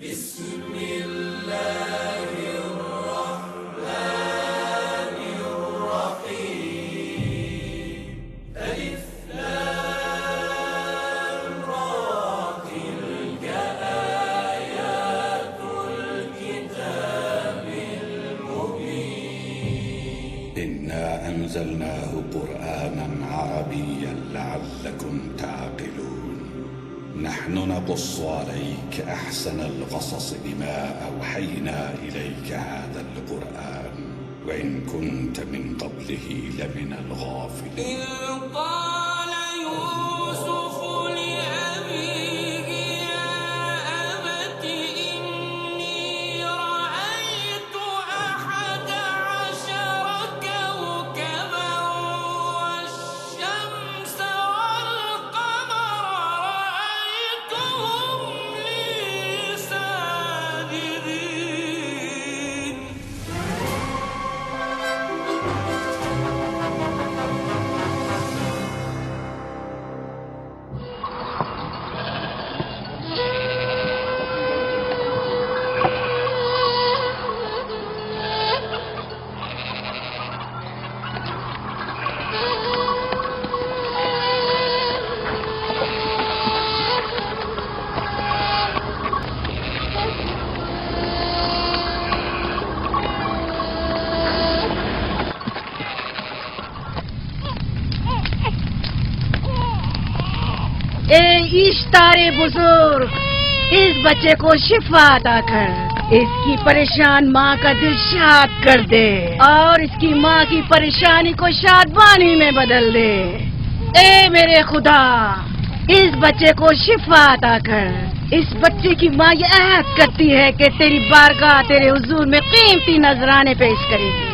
إنا أنزلناه قرآنا عربيا لعلكم تعقلون نحن نقص عليك أحسن القصص بما أوحينا إليك هذا القرآن وإن كنت من قبله لمن الغافلين اشتارے بزرگ، اس بچے کو شفا عطا کر، اس کی پریشان ماں کا دل شاد کر دے اور اس کی ماں کی پریشانی کو شادمانی میں بدل دے۔ اے میرے خدا، اس بچے کو شفا عطا کر۔ اس بچے کی ماں یہ عہد کرتی ہے کہ تیری بارگاہ تیرے حضور میں قیمتی نذرانے پیش کرے گی۔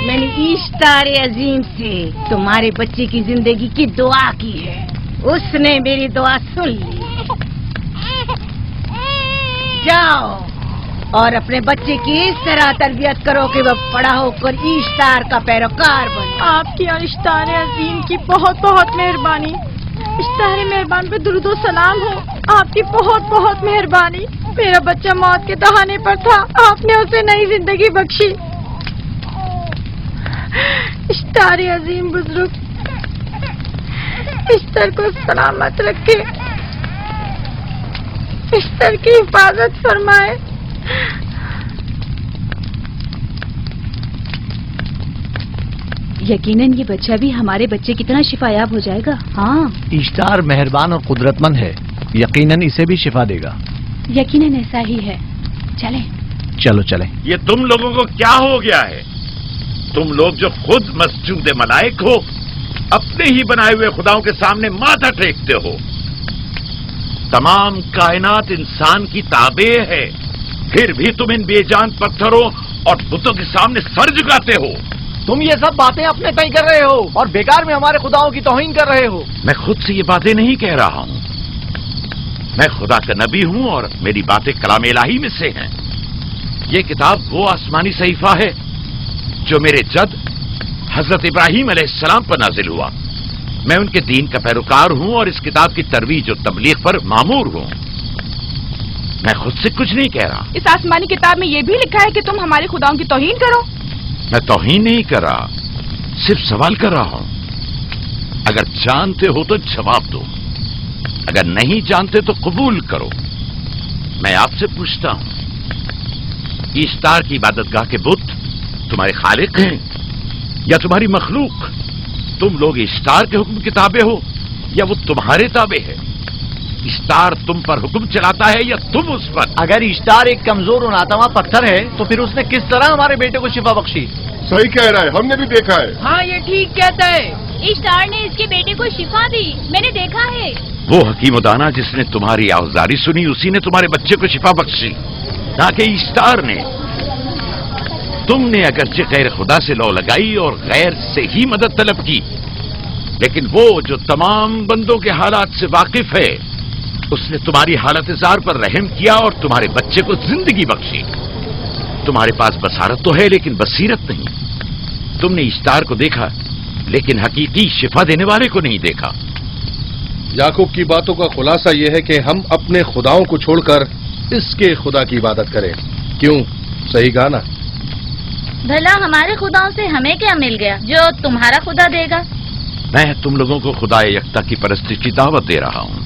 میں نے اشتار عظیم سے تمہارے بچے کی زندگی کی دعا کی ہے، اس نے میری دعا سن لی۔ جاؤ اور اپنے بچے کی اس طرح تربیت کرو کہ وہ بڑا ہو کر اشتار کا پیروکار بنے۔ آپ کی اور اشتار عظیم کی بہت بہت مہربانی۔ اشتار مہربان پہ درود و سلام ہو، آپ کی بہت بہت مہربانی۔ میرا بچہ موت کے دہانے پر تھا، آپ نے اسے نئی زندگی بخشی۔ اشتار عظیم بزرگ اشتر کو سلامت رکھے، اشتر کی حفاظت فرمائے۔ یقیناً یہ بچہ بھی ہمارے بچے کی طرح شفا یاب ہو جائے گا۔ ہاں، اشتار مہربان اور قدرت مند ہے، یقیناً اسے بھی شفا دے گا۔ یقیناً ایسا ہی ہے۔ چلیں چلو چلیں۔ یہ تم لوگوں کو کیا ہو گیا ہے؟ تم لوگ جو خود مسجود ملائک ہو، اپنے ہی بنائے ہوئے خداؤں کے سامنے ماتھا ٹیکتے ہو۔ تمام کائنات انسان کی تابع ہے، پھر بھی تم ان بے جان پتھروں اور بتوں کے سامنے سر جھکاتے ہو۔ تم یہ سب باتیں اپنے تئیں کر رہے ہو اور بیکار میں ہمارے خداؤں کی توہین کر رہے ہو۔ میں خود سے یہ باتیں نہیں کہہ رہا ہوں، میں خدا کا نبی ہوں اور میری باتیں کلام الہی میں سے ہیں۔ یہ کتاب وہ آسمانی صحیفہ ہے جو میرے جد حضرت ابراہیم علیہ السلام پر نازل ہوا۔ میں ان کے دین کا پیروکار ہوں اور اس کتاب کی ترویج و تبلیغ پر مامور ہوں۔ میں خود سے کچھ نہیں کہہ رہا۔ اس آسمانی کتاب میں یہ بھی لکھا ہے کہ تم ہمارے خداؤں کی توہین کرو۔ میں توہین نہیں کر رہا، صرف سوال کر رہا ہوں۔ اگر جانتے ہو تو جواب دو، اگر نہیں جانتے تو قبول کرو۔ میں آپ سے پوچھتا ہوں، اشتار کی عبادت گاہ کے بت تمہارے خالق ہیں یا تمہاری مخلوق؟ تم لوگ اشتار کے حکم کے تابع ہو یا وہ تمہارے تابع ہے؟ اشتار تم پر حکم چلاتا ہے یا تم اس پر؟ اگر اشتار ایک کمزور اور ناتواں پتھر ہے تو پھر اس نے کس طرح ہمارے بیٹے کو شفا بخشی؟ صحیح کہہ رہا ہے، ہم نے بھی دیکھا ہے۔ ہاں یہ ٹھیک کہتا ہے، اشتار نے اس کے بیٹے کو شفا دی، میں نے دیکھا ہے۔ وہ حکیم و دانا جس نے تمہاری آوازاری سنی، اسی نے تمہارے بچے کو شفا بخشی، نہ کہ اشتار نے۔ تم نے اگرچہ غیر خدا سے لو لگائی اور غیر سے ہی مدد طلب کی، لیکن وہ جو تمام بندوں کے حالات سے واقف ہے، اس نے تمہاری حالت زار پر رحم کیا اور تمہارے بچے کو زندگی بخشی۔ تمہارے پاس بصارت تو ہے لیکن بصیرت نہیں۔ تم نے اشتار کو دیکھا لیکن حقیقی شفا دینے والے کو نہیں دیکھا۔ یعقوب کی باتوں کا خلاصہ یہ ہے کہ ہم اپنے خداؤں کو چھوڑ کر اس کے خدا کی عبادت کریں۔ کیوں؟ صحیح کہا نا؟ بھلا ہمارے خداؤں سے ہمیں کیا مل گیا جو تمہارا خدا دے گا؟ میں تم لوگوں کو خدا یکتا کی پرستش کی دعوت دے رہا ہوں،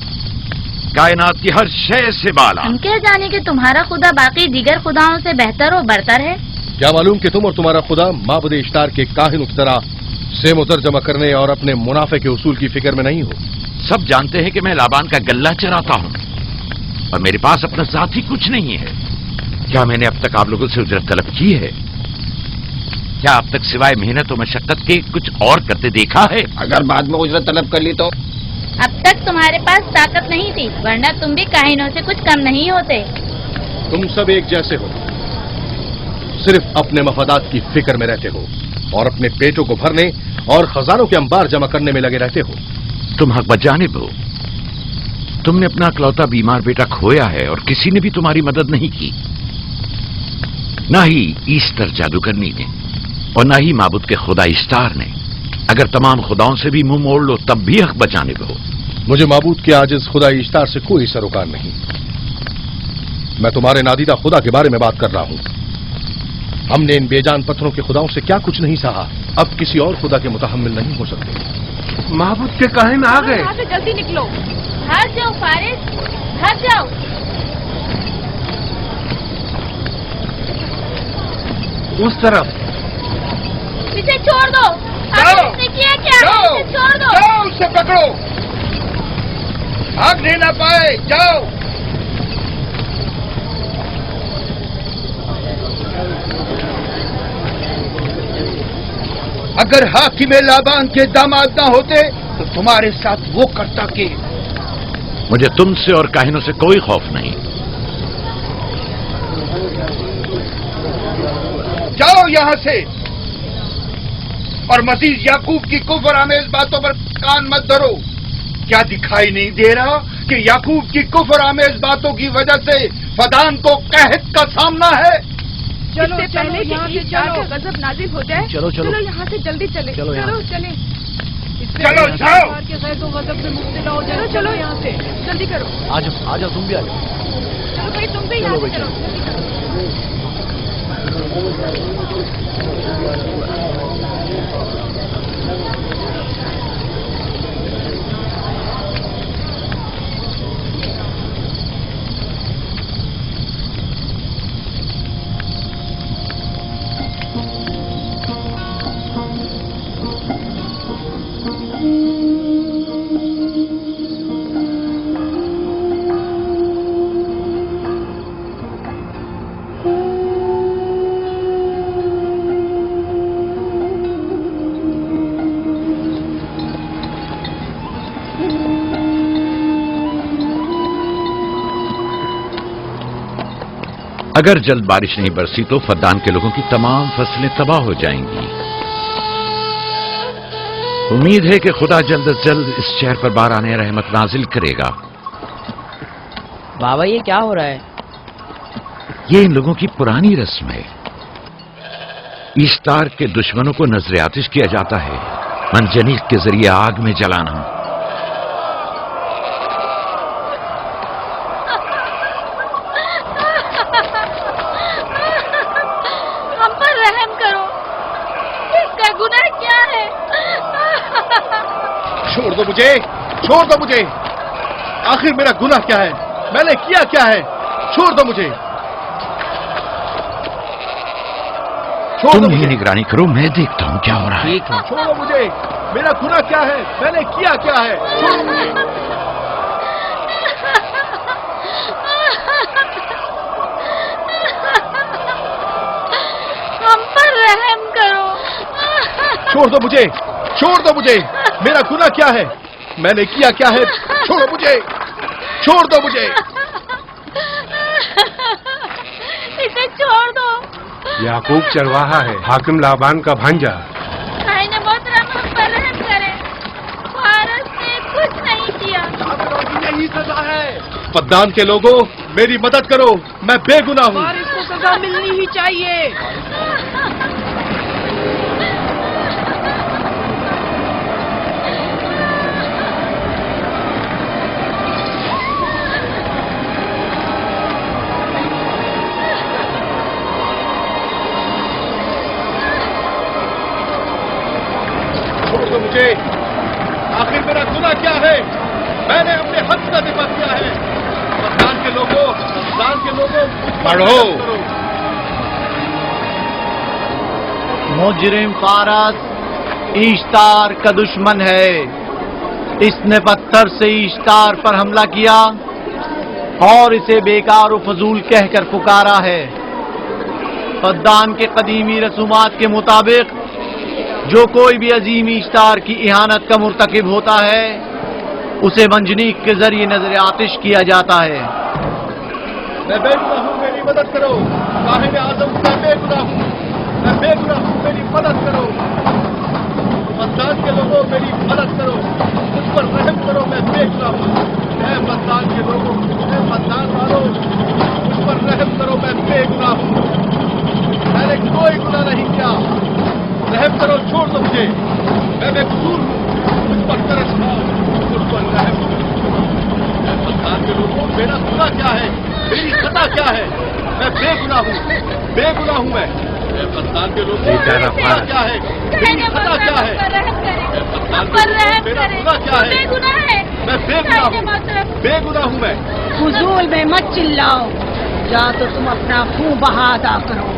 کائنات کی ہر شے سے بالا۔ ہم کیا جانے کہ تمہارا خدا باقی دیگر خداؤں سے بہتر و برتر ہے؟ کیا معلوم کہ تم اور تمہارا خدا معبود اشتار کے کاہنوں کی طرح سیم و زر جمع کرنے اور اپنے منافع کے اصول کی فکر میں نہیں ہو؟ سب جانتے ہیں کہ میں لابان کا گلہ چراتا ہوں اور میرے پاس اپنا ذاتی کچھ نہیں ہے۔ کیا میں نے اب تک آپ لوگوں سے اجرت طلب کی ہے؟ کیا اب تک سوائے محنت و مشقت کے کچھ اور کرتے دیکھا ہے؟ اگر بعد میں اجرت طلب کر لی تو؟ اب تک تمہارے پاس طاقت نہیں تھی، ورنہ تم بھی کاہنوں سے کچھ کم نہیں ہوتے۔ تم سب ایک جیسے ہو، صرف اپنے مفادات کی فکر میں رہتے ہو اور اپنے پیٹوں کو بھرنے اور خزانوں کے انبار جمع کرنے میں لگے رہتے ہو۔ تم حق بجانب ہو۔ تم نے اپنا اکلوتا بیمار بیٹا کھویا ہے اور کسی نے بھی تمہاری مدد نہیں کی، نہ ہی ایسٹر جادوگرنی نے اور نہ ہی معبود کے خدا اشتار نے۔ اگر تمام خداؤں سے بھی منہ موڑ لو تب بھی حق بجانب ہو۔ مجھے معبود کے عاجز خدا اشتار سے کوئی سروکار نہیں۔ میں تمہارے نادیدہ خدا کے بارے میں بات کر رہا ہوں۔ ہم نے ان بے جان پتھروں کے خداؤں سے کیا کچھ نہیں سہا، اب کسی اور خدا کے متحمل نہیں ہو سکتے۔ معبود کے کاہن آ گئے۔ یہاں سے جلدی نکلو۔ بھاگ جاؤ فارس، بھاگ جاؤ۔ اس طرف اسے چھوڑ دو۔ آپ نے اس نے کیا کیا؟ اسے چھوڑ دو۔ جاؤ، اسے پکڑو، بھاگنے نہ پائے، جاؤ۔ اگر حاکم لابان کے داماد نہ ہوتے تو تمہارے ساتھ وہ کرتا کہ۔ مجھے تم سے اور کاہنوں سے کوئی خوف نہیں۔ جاؤ یہاں سے، اور مزید یعقوب کی کفر آمیز باتوں پر کان مت دھرو۔ کیا دکھائی نہیں دے رہا کہ یعقوب کی کفر آمیز باتوں کی وجہ سے فدان کو قحط کا سامنا ہے؟ چلو پہلے یہاں سے چلو، غضب نازل ہو جائے۔ چلو یہاں سے جلدی چلے۔ چلو یہاں سے۔ چلیں۔ چلو جاؤ۔ غضب سے مبتلا ہو جائے۔ چلو یہاں سے جلدی کرو۔ آ جاؤ تم بھی آ جاؤ۔ چلو بھائی تم بھی یہاں سے چلو۔ اگر جلد بارش نہیں برسی تو فدان کے لوگوں کی تمام فصلیں تباہ ہو جائیں گی۔ امید ہے کہ خدا جلد از جلد اس شہر پر باران رحمت نازل کرے گا۔ بابا یہ کیا ہو رہا ہے؟ یہ ان لوگوں کی پرانی رسم ہے۔ ایسٹار کے دشمنوں کو نذر آتش کیا جاتا ہے، منجنیق کے ذریعے آگ میں جلانا۔ ہم پر رحم کرو، اس کا گناہ کیا ہے؟ چھوڑ دو مجھے، چھوڑ دو مجھے۔ آخر میرا گناہ کیا ہے؟ میں نے کیا کیا ہے؟ چھوڑ دو مجھے، چھوڑ تم دو ہی مجھے، نگرانی کرو، میں دیکھتا ہوں کیا ہو رہا ہے۔ ٹھیک ہے۔ چھوڑو مجھے۔ میرا گناہ کیا ہے؟ میں نے کیا کیا ہے؟ چھوڑو مجھے۔ ہم پر رحم کرو۔ چھوڑ دو مجھے، چھوڑ دو مجھے۔ میرا گناہ کیا ہے؟ میں نے کیا کیا ہے؟ چھوڑو مجھے، چھوڑ دو مجھے۔ اسے چھوڑ دو۔ یعقوب چرواہا ہے، حاکم لابان کا بھانجا۔ بھائی محترم ہم پر رحم کرے، فارس نے کچھ نہیں کیا۔ یہی سزا ہے۔ پدان کے لوگوں میری مدد کرو، میں بے گناہ ہوں۔ اور اس کو سزا ملنی ہی چاہیے۔ مجھے آخر میرا گناہ کیا ہے؟ میں نے اپنے حق کا دفاع کیا ہے. افغانستان کے لوگوں پڑھو. مجرم فارس ایشتار کا دشمن ہے. اس نے پتھر سے ایشتار پر حملہ کیا اور اسے بیکار و فضول کہہ کر پکارا ہے. فدان کے قدیمی رسومات کے مطابق جو کوئی بھی عظیم ایشتار کی اہانت کا مرتکب ہوتا ہے اسے منجنیق کے ذریعے نظر آتش کیا جاتا ہے. میں بے گناہ ہوں، میری مدد کرو. صاحب اعظم میں بے گناہ ہوں، میں بے گناہ ہوں، میری مدد کرو. افغانستان کے لوگوں میری مدد کرو، مجھ پر رحم کرو، میں بے گناہ ہوں. اے افغانستان کے لوگوں، اے افغانستان والوں، مجھ پر رحم کرو، میں بے گناہ ہوں. میں نے کوئی گناہ نہیں کیا. رحم کرو، چھوڑ دو مجھے. میں بے قصور ہوں، مجھ پر ترس کھاؤ، مجھ پر رحم کرو. اے افغانستان کے لوگوں، میرا گناہ کیا ہے؟ میری خطا کیا ہے؟ میں بے گناہ ہوں، بے گناہ ہوں. میں افغانستان کے لوگوں میری خطا کیا ہے؟ میری خطا کیا ہے؟ میرا گناہ کیا ہے؟ میں بے گناہ ہوں، بے گناہ ہوں. میں فضول میں مت چلاؤ، یا تو تم اپنا خون بہا ادا کرو.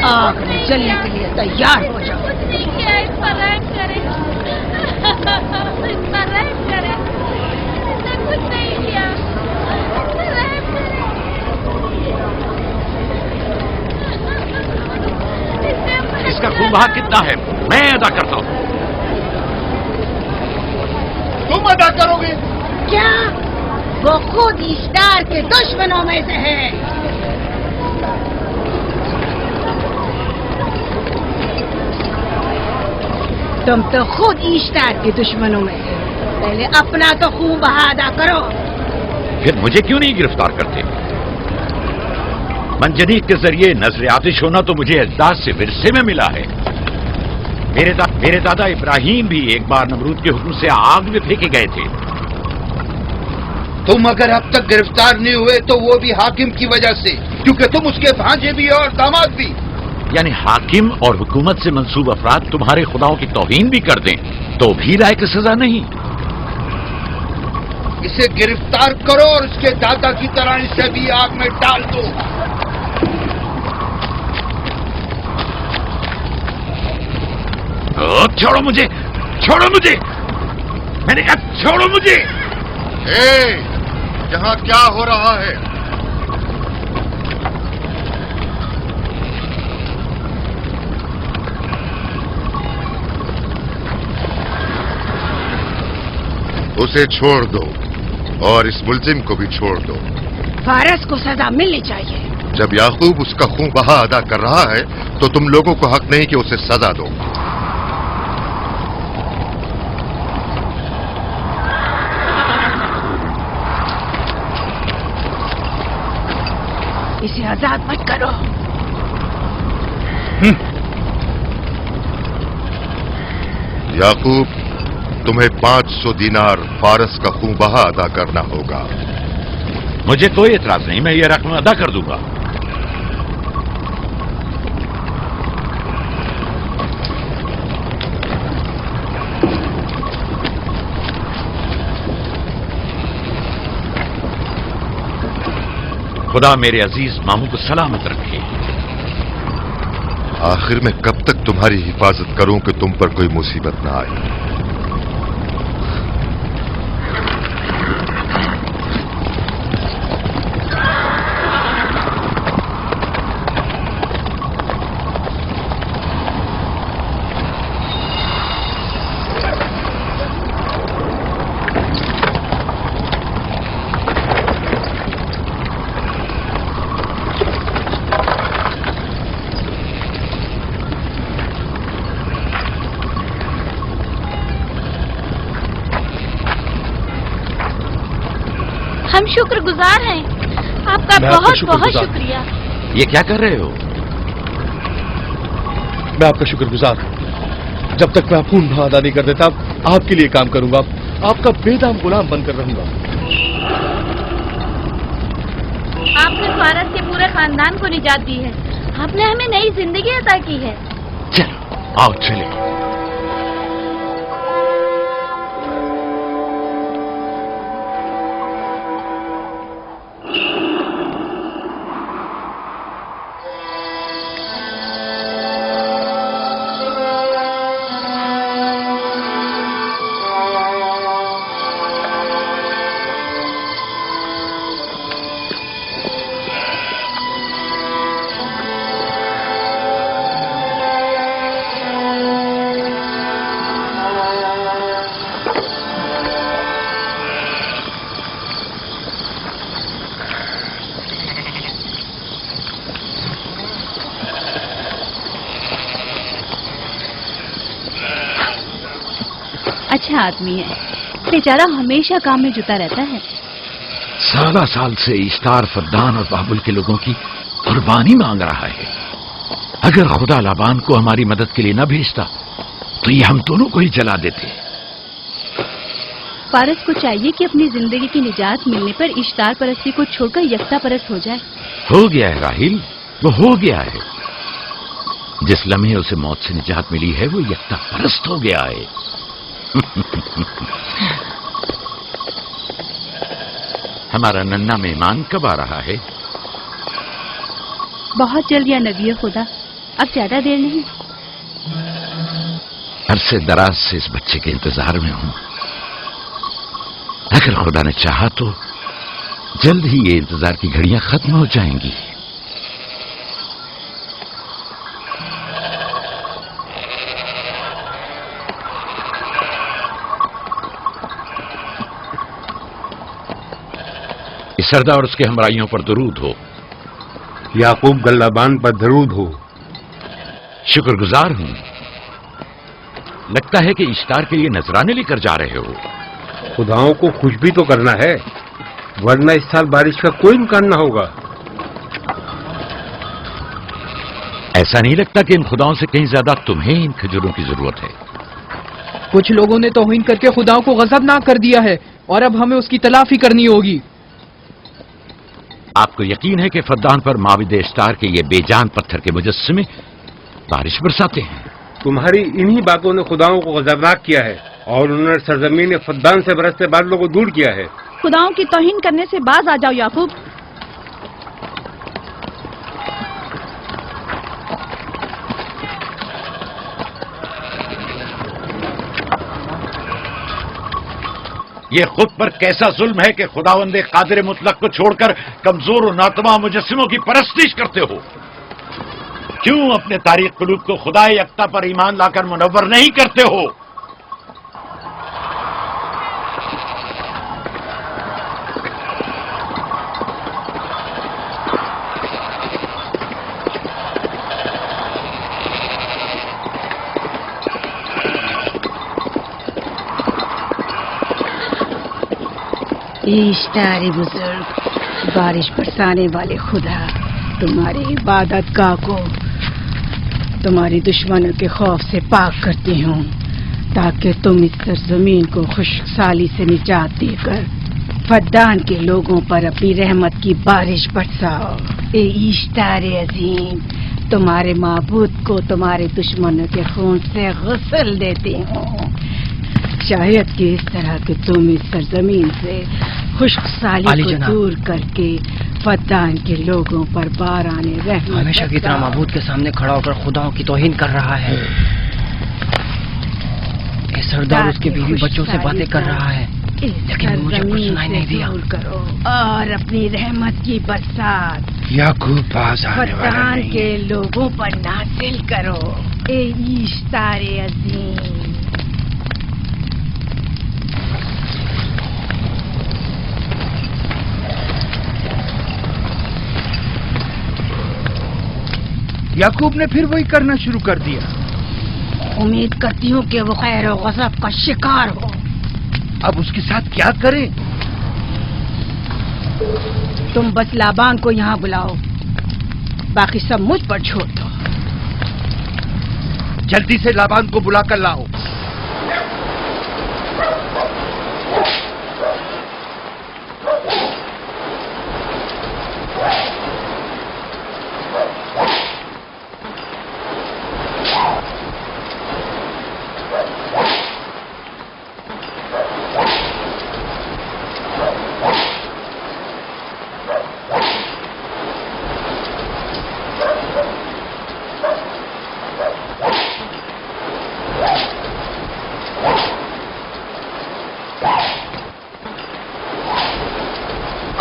آگ میں جلنے کے لیے تیار ہو جاؤ. کچھ نہیں کیا، اس پر رحم کرے، اس پر رحم کرے. اس نے کچھ نہیں کیا، اس پر رحم کرے. اس کا خون بہا کتنا ہے میں ادا کرتا ہوں. تم ادا کرو گے؟ کیا وہ خود ایشتار کے دشمنوں میں سے ہے؟ تم تو خود ایشتار کے دشمنوں میں سے. پہلے اپنا تو خون بہا ادا کرو. پھر مجھے کیوں نہیں گرفتار کرتے؟ منجنیق کے ذریعے نظر آتش ہونا تو مجھے اجداد سے ورثے میں ملا ہے. میرے دادا ابراہیم بھی ایک بار نمرود کے حکم سے آگ میں پھینکے گئے تھے. تم اگر اب تک گرفتار نہیں ہوئے تو وہ بھی حاکم کی وجہ سے، کیونکہ تم اس کے بھانجے بھی اور داماد بھی. یعنی حاکم اور حکومت سے منسوب افراد تمہارے خداؤں کی توہین بھی کر دیں تو بھی لائق سزا نہیں؟ اسے گرفتار کرو اور اس کے دادا کی طرح اسے بھی آگ میں ڈال دو. چھوڑو مجھے، چھوڑو مجھے، میں نے کہا چھوڑو مجھے. یہاں کیا ہو رہا ہے؟ اسے چھوڑ دو اور اس ملزم کو بھی چھوڑ دو. فارس کو سزا ملنی چاہیے. جب یعقوب اس کا خون بہا ادا کر رہا ہے تو تم لوگوں کو حق نہیں کہ اسے سزا دو. اسے آزاد مت کرو. یعقوب، تمہیں 500 دینار فارس کا خون بہا ادا کرنا ہوگا. مجھے کوئی اعتراض نہیں، میں یہ رقم ادا کر دوں گا. خدا میرے عزیز ماموں کو سلامت رکھے. آخر میں کب تک تمہاری حفاظت کروں کہ تم پر کوئی مصیبت نہ آئے؟ ہم شکر گزار ہیں آپ کا. بہت بہت شکریہ. یہ کیا کر رہے ہو؟ میں آپ کا شکر گزار ہوں. جب تک میں خون بہا ادا نہیں کر دیتا آپ کے لیے کام کروں گا. آپ کا بے دام غلام بن کر رہوں گا. آپ نے فارس کے پورے خاندان کو نجات دی ہے. آپ نے ہمیں نئی زندگی عطا کی ہے. چلو آؤ چلے. اچھا آدمی ہے، بیچارہ ہمیشہ کام میں جتا رہتا ہے۔ سالہ سال سے اشتار فدان اور بابل کے لوگوں کی قربانی مانگ رہا ہے۔ اگر خدا لابان کو ہماری مدد کے لیے نہ بھیجتا تو یہ ہم دونوں کو ہی جلا دیتے۔ پارس کو چاہیے کہ اپنی زندگی کی نجات ملنے پر اشتار پرستی کو چھوڑ کر یکتا پرست ہو جائے۔ ہو گیا ہے راہیل، وہ ہو گیا ہے۔ جس لمحے اسے موت سے نجات ملی ہے وہ یکتا پرست ہو گیا ہے۔ ہمارا ننھا مہمان کب آ رہا ہے؟ بہت جلد یا نبی خدا، اب زیادہ دیر نہیں۔ عرصے دراز سے اس بچے کے انتظار میں ہوں۔ اگر خدا نے چاہا تو جلد ہی یہ انتظار کی گھڑیاں ختم ہو جائیں گی۔ اس سردار اور اس کے ہمراہیوں پر درود ہو۔ یعقوب گلابان پر درود ہو۔ شکر گزار ہوں۔ لگتا ہے کہ اشتار کے لیے نذرانے لے کر جا رہے ہو۔ خداؤں کو خوش بھی تو کرنا ہے، ورنہ اس سال بارش کا کوئی امکان نہ ہوگا۔ ایسا نہیں لگتا کہ ان خداؤں سے کہیں زیادہ تمہیں ان کھجوروں کی ضرورت ہے؟ کچھ لوگوں نے توہین کر کے خداؤں کو غضبناک کر دیا ہے اور اب ہمیں اس کی تلافی کرنی ہوگی۔ آپ کو یقین ہے کہ فدان پر معبد اشتار کے یہ بے جان پتھر کے مجسمے بارش برساتے ہیں؟ تمہاری انہی باتوں نے خداؤں کو غضبناک کیا ہے اور انہوں نے سرزمین فدان سے برستے بادلوں کو دور کیا ہے۔ خداؤں کی توہین کرنے سے باز آ جاؤ یعقوب۔ یہ خود پر کیسا ظلم ہے کہ خداوند قادر مطلق کو چھوڑ کر کمزور و ناتواں مجسموں کی پرستش کرتے ہو؟ کیوں اپنے تاریخ قلوب کو خدا یکتا پر ایمان لا کر منور نہیں کرتے ہو؟ اشتاری بزرگ، بارش برسانے والے خدا، تمہاری عبادت گاہ کو تمہاری دشمنوں کے خوف سے پاک کرتی ہوں تاکہ تم اس سرزمین کو خشک سالی سے نجات دے کر فدان کے لوگوں پر اپنی رحمت کی بارش برساؤ۔ اے اشتار عظیم، تمہارے معبود کو تمہارے دشمنوں کے خون سے غسل دیتی ہوں، شاید کہ اس طرح کہ تم اس سرزمین سے خشک سالی کو دور کر کے فدان کے لوگوں پر باران رحمت ہمیشہ کی طرح معبود کے سامنے کھڑا ہو کر خداؤں کی توہین کر رہا ہے۔ اے سردار اس کے بیوی بچوں سے باتیں کر رہا ہے لیکن مجھے کچھ سنائی نہیں دیا۔ کرو اور اپنی رحمت کی برسات یعقوب باز آنے والا فدان نہیں۔ کے لوگوں پر نازل کرو۔ اے اشتار عظیم، یعقوب نے پھر وہی کرنا شروع کر دیا۔ امید کرتی ہوں کہ وہ خیر و غضب کا شکار ہو۔ اب اس کے ساتھ کیا کریں؟ تم بس لابان کو یہاں بلاؤ، باقی سب مجھ پر چھوڑ دو۔ جلدی سے لابان کو بلا کر لاؤ۔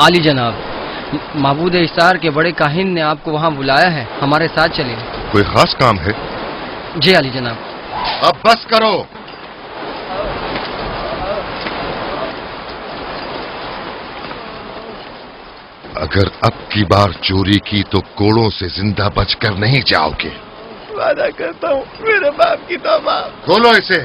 عالی جناب، معبود اشتار کے بڑے کاہن نے آپ کو وہاں بلایا ہے، ہمارے ساتھ چلیں۔ کوئی خاص کام ہے؟ جی عالی جناب۔ اب بس کرو۔ اگر اب کی بار چوری کی تو کوڑوں سے زندہ بچ کر نہیں جاؤ گے۔ وعدہ کرتا ہوں میرے باپ کی توبہ۔ کھولو اسے۔